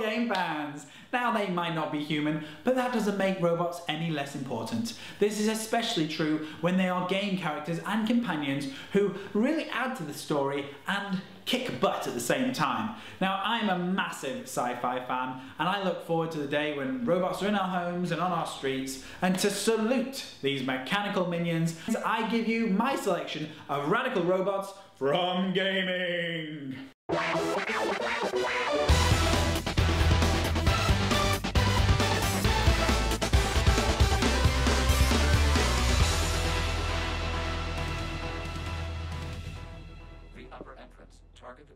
game fans! Now they might not be human, but that doesn't make robots any less important. This is especially true when they are game characters and companions who really add to the story and kick butt at the same time. Now, I'm a massive sci-fi fan, and I look forward to the day when robots are in our homes and on our streets, and to salute these mechanical minions, I give you my selection of radical robots from gaming!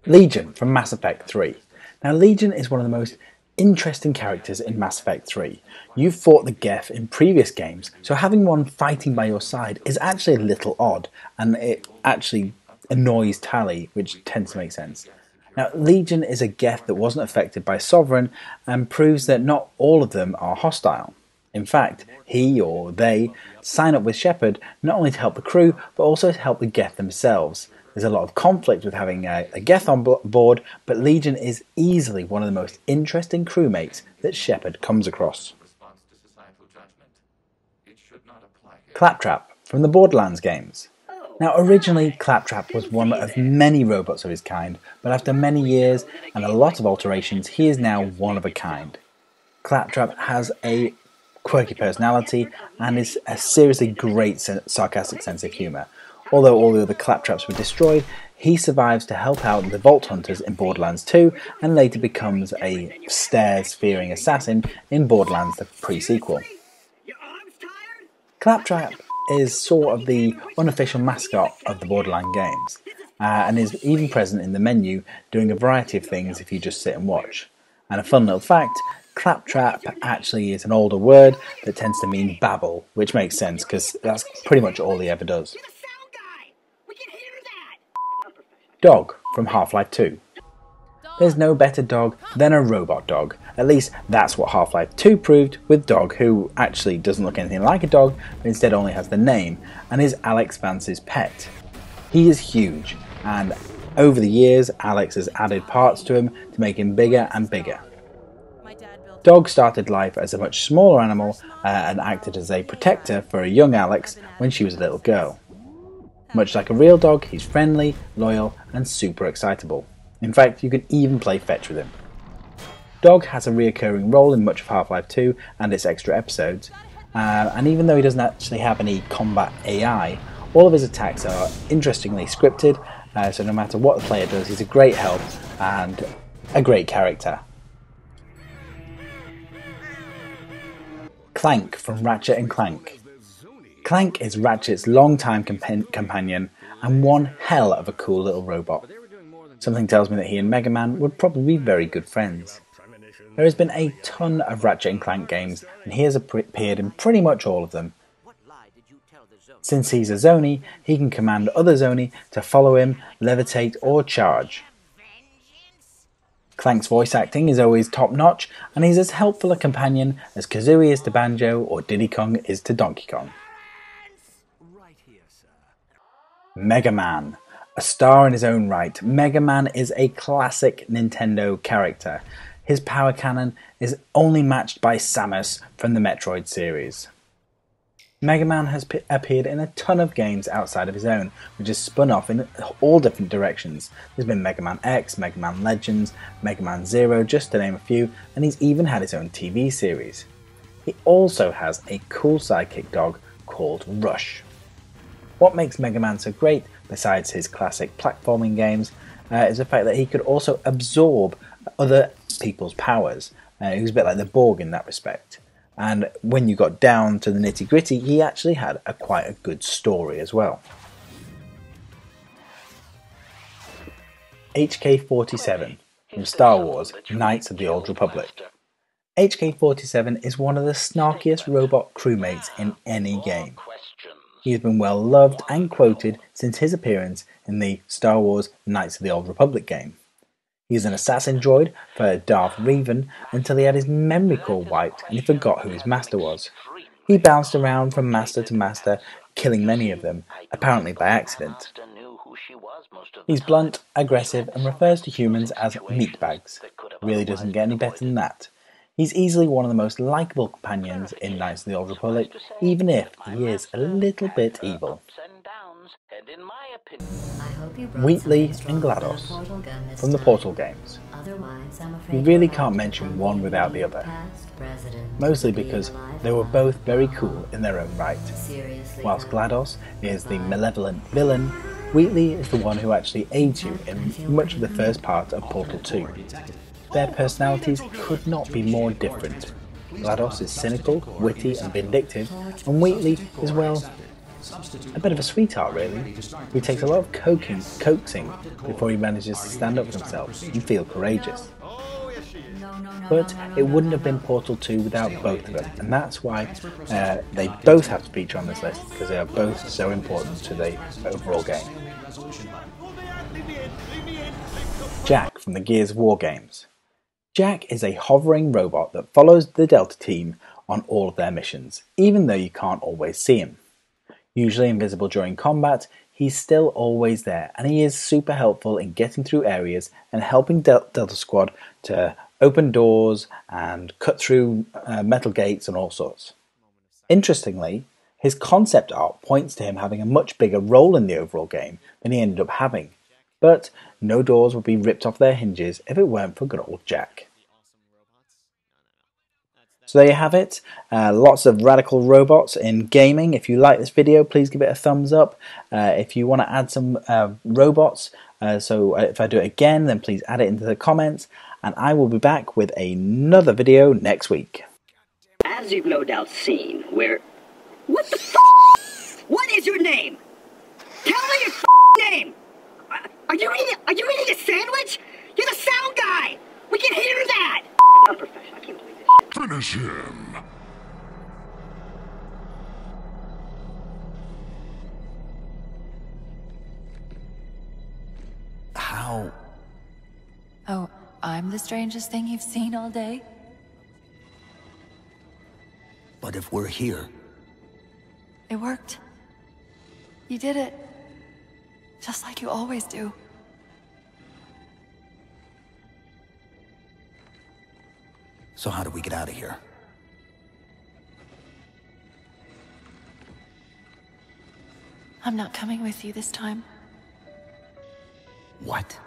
Legion from Mass Effect 3. Now Legion is one of the most interesting characters in Mass Effect 3. You've fought the Geth in previous games, so having one fighting by your side is actually a little odd, and it actually annoys Tali, which tends to make sense. Now Legion is a Geth that wasn't affected by Sovereign and proves that not all of them are hostile. In fact, he or they sign up with Shepard not only to help the crew, but also to help the Geth themselves. There's a lot of conflict with having a Geth on board, but Legion is easily one of the most interesting crewmates that Shepard comes across. Claptrap from the Borderlands games. Now originally Claptrap was one of many robots of his kind, but after many years and a lot of alterations he is now one of a kind. Claptrap has a quirky personality and is a seriously great sarcastic sense of humour. Although all the other Claptraps were destroyed, he survives to help out the Vault Hunters in Borderlands 2 and later becomes a stairs-fearing assassin in Borderlands the pre-sequel. Claptrap is sort of the unofficial mascot of the Borderlands games and is even present in the menu doing a variety of things if you just sit and watch. And a fun little fact, Claptrap actually is an older word that tends to mean babble, which makes sense because that's pretty much all he ever does. Dog from Half-Life 2. There's no better dog than a robot dog. At least that's what Half-Life 2 proved with Dog, who actually doesn't look anything like a dog, but instead only has the name, and is Alex Vance's pet. He is huge, and over the years Alex has added parts to him to make him bigger and bigger. Dog started life as a much smaller animal and acted as a protector for a young Alex when she was a little girl. Much like a real dog, he's friendly, loyal, and super excitable. In fact, you can even play fetch with him. Dog has a reoccurring role in much of Half-Life 2 and its extra episodes, and even though he doesn't actually have any combat AI, all of his attacks are interestingly scripted, so no matter what the player does, he's a great help and a great character. Clank from Ratchet & Clank. Clank is Ratchet's longtime companion and one hell of a cool little robot. Something tells me that he and Megaman would probably be very good friends. There has been a ton of Ratchet & Clank games and he has appeared in pretty much all of them. Since he's a Zoni, he can command other Zoni to follow him, levitate or charge. Clank's voice acting is always top notch and he's as helpful a companion as Kazooie is to Banjo or Diddy Kong is to Donkey Kong. Megaman. A star in his own right, Megaman is a classic Nintendo character. His power cannon is only matched by Samus from the Metroid series. Megaman has appeared in a ton of games outside of his own, which has spun off in all different directions. There's been Mega Man X, Mega Man Legends, Mega Man Zero, just to name a few, and he's even had his own TV series. He also has a cool sidekick dog called Rush. What makes Mega Man so great, besides his classic platforming games, is the fact that he could also absorb other people's powers. He was a bit like the Borg in that respect. And when you got down to the nitty gritty, he actually had quite a good story as well. HK-47 from Star Wars Knights of the Old Republic. HK-47 is one of the snarkiest robot crewmates in any game. He has been well loved and quoted since his appearance in the Star Wars Knights of the Old Republic game. He is an assassin droid for Darth Revan until he had his memory core wiped and he forgot who his master was. He bounced around from master to master, killing many of them, apparently by accident. He's blunt, aggressive and refers to humans as meatbags. Really doesn't get any better than that. He's easily one of the most likeable companions in Knights of the Old Republic, even if he is a little bit evil. Wheatley and GLaDOS from the Portal games. You really can't mention one without the other, mostly because they were both very cool in their own right. Whilst GLaDOS is the malevolent villain, Wheatley is the one who actually aids you in much of the first part of Portal 2. Their personalities could not be more different. GLaDOS is cynical, witty and vindictive, and Wheatley is, well, a bit of a sweetheart really, who takes a lot of coaxing before he manages to stand up for himself and feel courageous. But it wouldn't have been Portal 2 without both of them, and that's why they both have to feature on this list, because they are both so important to the overall game. Jack from the Gears of War games. Jack is a hovering robot that follows the Delta team on all of their missions, even though you can't always see him. Usually invisible during combat, he's still always there, and he is super helpful in getting through areas and helping Delta Squad to open doors and cut through metal gates and all sorts. Interestingly, his concept art points to him having a much bigger role in the overall game than he ended up having, but no doors would be ripped off their hinges if it weren't for good old Jack. So there you have it, lots of radical robots in gaming. If you like this video, please give it a thumbs up. If you want to add some robots, so if I do it again, then please add it into the comments, and I will be back with another video next week. As you've no doubt seen, What the f***? What is your name? Tell me your name! Are you eating a sandwich? You're the sound guy! We can hear that! Unprofessional, I can't believe this shit. Finish him! How? Oh, I'm the strangest thing you've seen all day? But if we're here... It worked. You did it. Just like you always do. So how do we get out of here? I'm not coming with you this time. What?